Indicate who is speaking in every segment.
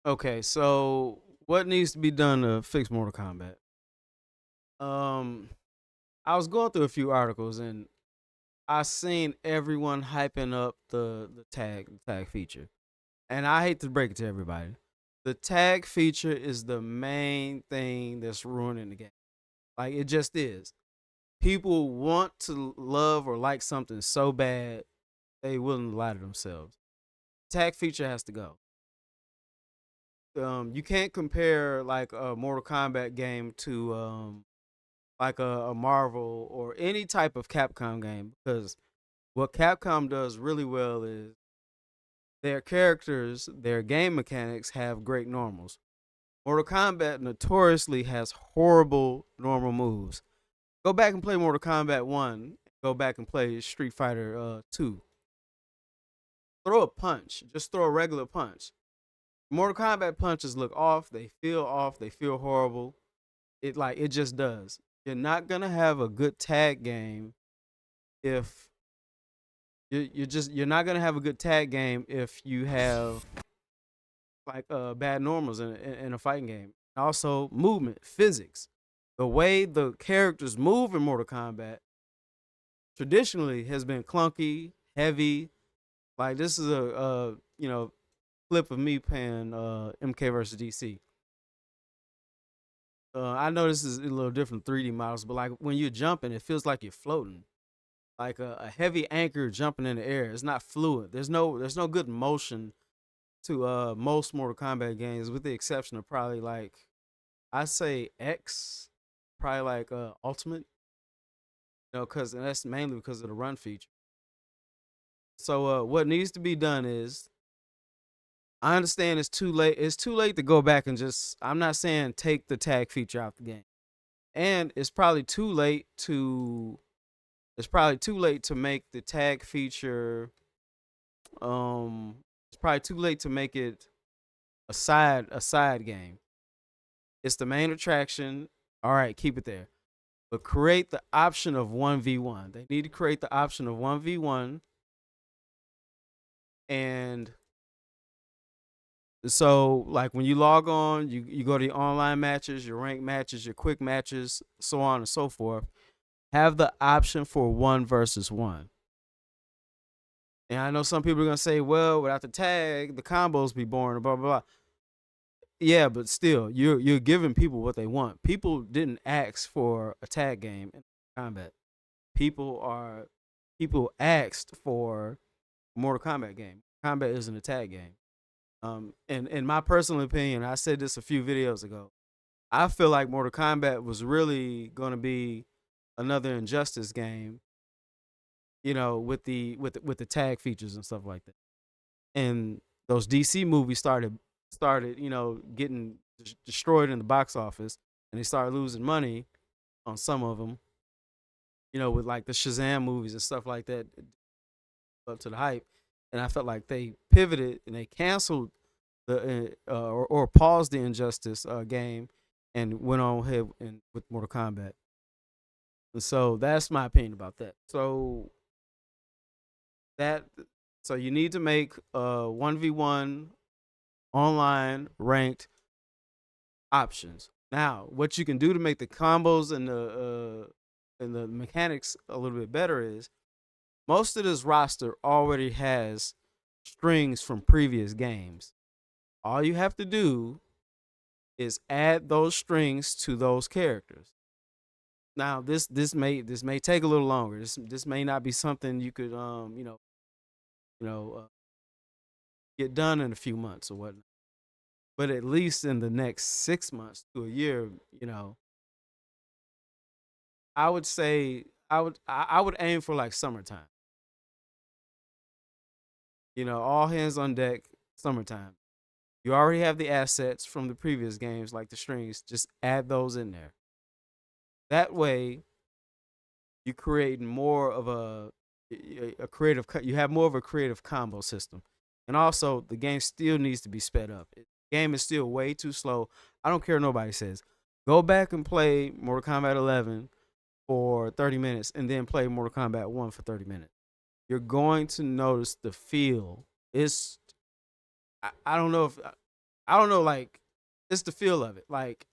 Speaker 1: Okay, so what needs to be done to fix Mortal Kombat? Um, I was going through a few articles and I seen everyone hyping up the tag feature, and I hate to break it to everybody, the tag feature is the main thing that's ruining the game. Like it just is. People want to love or like something so bad they willing to lie to themselves. Tag feature has to go. You can't compare like a Mortal Kombat game to like a Marvel or any type of Capcom game because what Capcom does really well is their characters, their game mechanics have great normals. Mortal Kombat notoriously has horrible normal moves. Go back and play Mortal Kombat 1, go back and play Street Fighter 2. Throw a punch, just throw a regular punch. Mortal Kombat punches look off, they feel horrible. It just does. You're not gonna have a good tag game if you're not gonna have a good tag game if you have like bad normals in a fighting game. Also, movement, physics, the way the characters move in Mortal Kombat traditionally has been clunky, heavy. Like this is a clip of me playing MK versus DC. I know this is a little different 3D models, but like when you're jumping, it feels like you're floating. Like a heavy anchor jumping in the air. It's not fluid. There's no good motion to most Mortal Kombat games, with the exception of probably like I say X, probably like Ultimate, because that's mainly because of the run feature. So what needs to be done is I understand it's too late. It's too late to go back and just. I'm not saying take the tag feature out the game, and it's probably too late to make the tag feature. It's probably too late to make it a side game. It's the main attraction. All right, keep it there. But create the option of 1v1. They need to create the option of 1v1. And so, like when you log on, you go to your online matches, your rank matches, your quick matches, so on and so forth. Have the option for one versus one. And I know some people are going to say, well, without the tag, the combos be boring, blah, blah, blah. Yeah, but still, you're giving people what they want. People didn't ask for a tag game in combat. People are people asked for a Mortal Kombat game. Combat isn't a tag game. And in my personal opinion, I said this a few videos ago. I feel like Mortal Kombat was really going to be another Injustice game, with the tag features and stuff like that. And those DC movies started, getting destroyed in the box office, and they started losing money on some of them, with like the Shazam movies and stuff like that up to the hype. And I felt like they pivoted and they canceled or paused the Injustice game and went on ahead with Mortal Kombat. And so that's my opinion about that. That so you need to make 1v1 online ranked options. Now, what you can do to make the combos and the mechanics a little bit better is most of this roster already has strings from previous games. All you have to do is add those strings to those characters. Now, this may take a little longer. This may not be something you could you know uh, get done in a few months or whatnot. But at least in the next 6 months to a year, I would say I would aim for like summertime. All hands on deck, summertime. You already have the assets from the previous games, like the strings. Just add those in there. That way, you create more of a creative. You have more of a creative combo system, and also the game still needs to be sped up. The game is still way too slow. I don't care what nobody says. Go back and play Mortal Kombat 11 for 30 minutes, and then play Mortal Kombat 1 for 30 minutes. You're going to notice the feel. I don't know if I don't know, like it's the feel of it. Like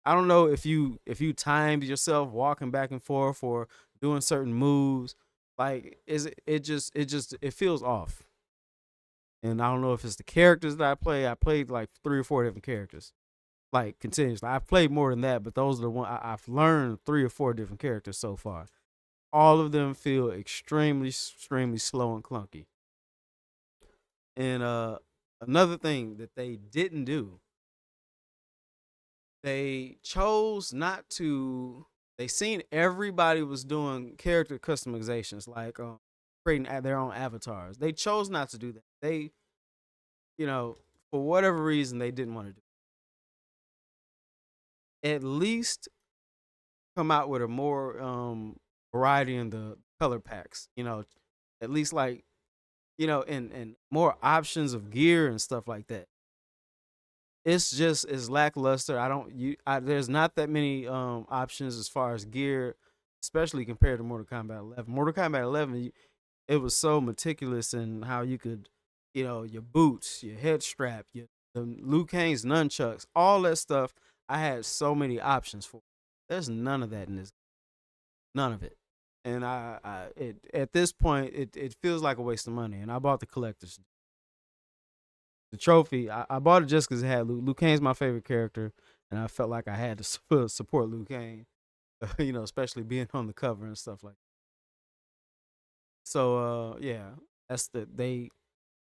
Speaker 1: I don't know if you timed yourself walking back and forth or doing certain moves. Like is it feels off. And I don't know if it's the characters that I play. I played like 3 or 4 different characters, like continuously. I've played more than that, but those are the one I've learned 3 or 4 different characters so far. All of them feel extremely slow and clunky. And another thing that they didn't do, they chose not to. They seen everybody was doing character customizations, like creating their own avatars. They chose not to do that. They, you know, for whatever reason, they didn't want to do. At least come out with a more variety in the color packs. At least like and more options of gear and stuff like that. It's just is lackluster. There's not that many options as far as gear, especially compared to Mortal Kombat 11. Mortal Kombat 11, it was so meticulous in how you could, your boots, your head strap, the Liu Kang's nunchucks, all that stuff. I had so many options for. There's none of that in this. None of it. And at this point, it feels like a waste of money. And I bought the collector's the trophy. I bought it just because it had Liu Kang's my favorite character, and I felt like I had to support Liu Kang, especially being on the cover and stuff like. That. So yeah, they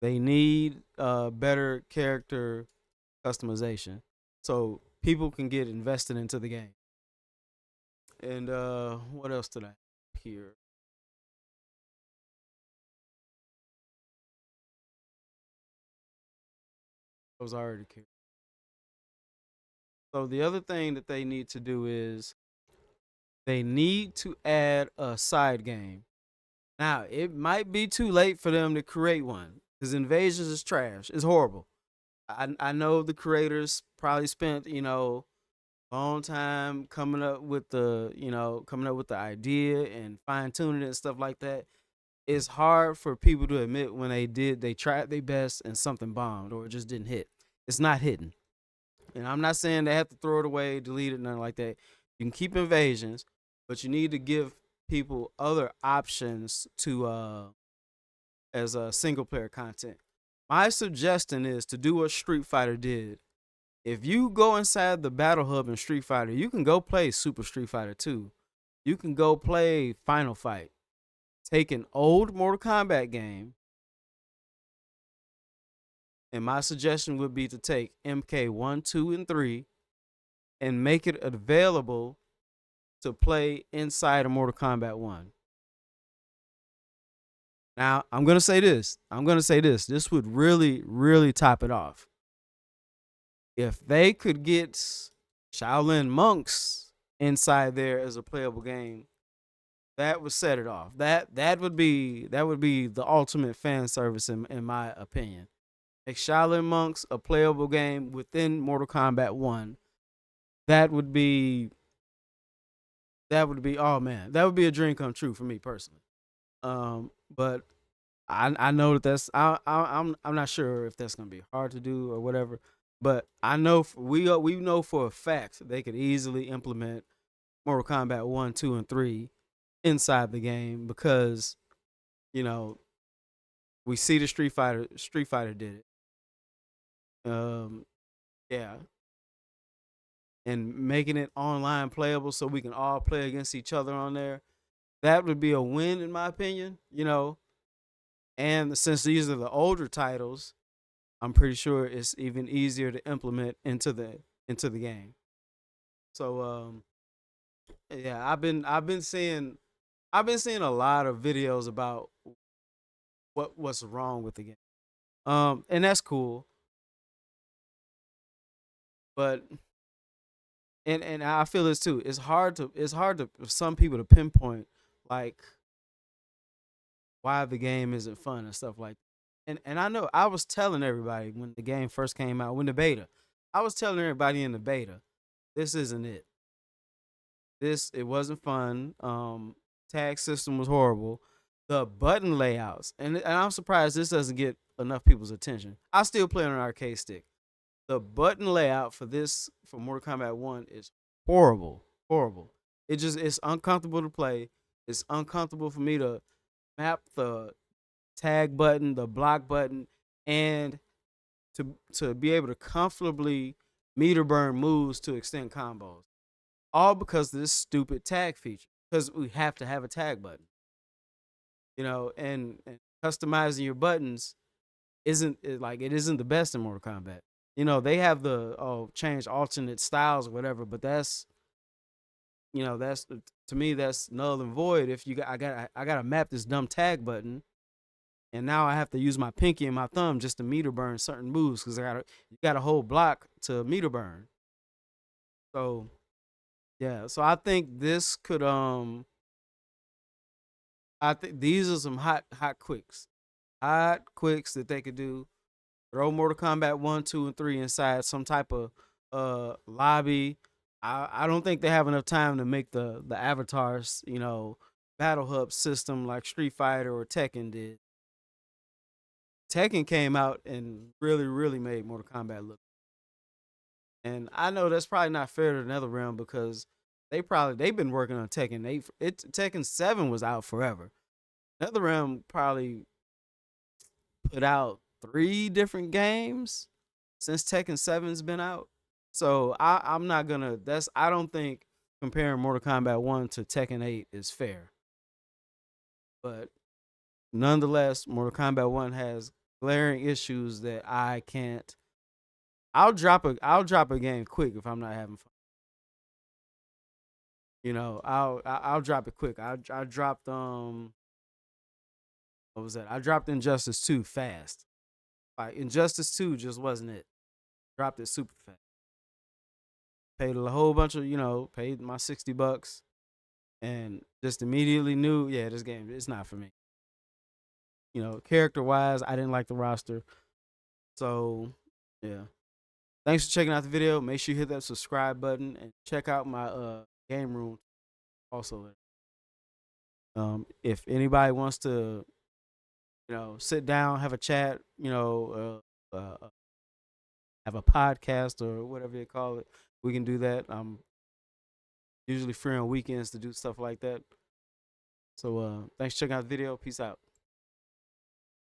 Speaker 1: need better character customization, so people can get invested into the game. And what else did I hear? I was already curious. So the other thing that they need to do is they need to add a side game. Now, it might be too late for them to create one because Invasions is trash. It's horrible. I know the creators probably spent, a long time coming up with the idea and fine tuning it and stuff like that. It's hard for people to admit when they tried their best and something bombed or it just didn't hit. It's not hitting. And I'm not saying they have to throw it away, delete it, nothing like that. You can keep Invasions, but you need to give people other options to as a single player content. My suggestion is to do what Street Fighter did. If you go inside the Battle Hub in Street Fighter, you can go play Super Street Fighter 2. You can go play Final Fight. Take an old Mortal Kombat game, and my suggestion would be to take MK 1, 2, and 3 and make it available to play inside of Mortal Kombat 1. Now, I'm going to say this. This would really, really top it off. If they could get Shaolin monks inside there as a playable game, that would set it off. That would be the ultimate fan service in my opinion. Make Shaolin monks a playable game within Mortal Kombat 1. That would be oh man, that would be a dream come true for me personally. But I know I'm not sure if that's gonna be hard to do or whatever. But I know we know for a fact they could easily implement Mortal Kombat 1, 2, and 3 inside the game because you know we see the Street Fighter did it. Yeah, and making it online playable so we can all play against each other on there. That would be a win in my opinion. And since these are the older titles, I'm pretty sure it's even easier to implement into the game. So yeah, I've been seeing a lot of videos about what's wrong with the game. And that's cool, but and I feel this too. It's hard to for some people to pinpoint like why the game isn't fun and stuff like that. And I know I was telling everybody when the game first came out, when the beta, I was telling everybody in the beta, this isn't it. It wasn't fun. Tag system was horrible. The button layouts, and I'm surprised this doesn't get enough people's attention. I still play on an arcade stick. the button layout for Mortal Kombat 1 is horrible. Horrible. It's uncomfortable to play. It's uncomfortable for me to map the tag button, the block button, and to be able to comfortably meter burn moves to extend combos. All because of this stupid tag feature. Because we have to have a tag button. And customizing your buttons it isn't the best in Mortal Kombat. They have the change alternate styles or whatever, but that's to me that's null and void. If you got I gotta map this dumb tag button, and now I have to use my pinky and my thumb just to meter burn certain moves because you got a whole block to meter burn. So yeah, so I think these are some hot quicks that they could do. Throw Mortal Kombat 1, 2, and 3 inside some type of lobby. I don't think they have enough time to make the avatars, battle hub system like Street Fighter or Tekken did. Tekken came out and really, really made Mortal Kombat look. And I know that's probably not fair to NetherRealm because they've been working on Tekken 8. Tekken 7 was out forever. NetherRealm probably put out 3 different games since Tekken 7's been out. So I'm not gonna. I don't think comparing Mortal Kombat 1 to Tekken 8 is fair. But nonetheless, Mortal Kombat 1 has glaring issues that I can't. I'll drop a game quick if I'm not having fun. I'll drop it quick. I dropped what was that? I dropped Injustice 2 fast. Like Injustice 2 just wasn't it. Dropped it super fast. Paid a whole bunch of, paid my $60 and just immediately knew, yeah, this game it's not for me. Character wise, I didn't like the roster. So yeah. Thanks for checking out the video. Make sure you hit that subscribe button and check out my game room also. If anybody wants to, sit down, have a chat, have a podcast or whatever they call it, we can do that. I'm usually free on weekends to do stuff like that. So thanks for checking out the video. Peace out.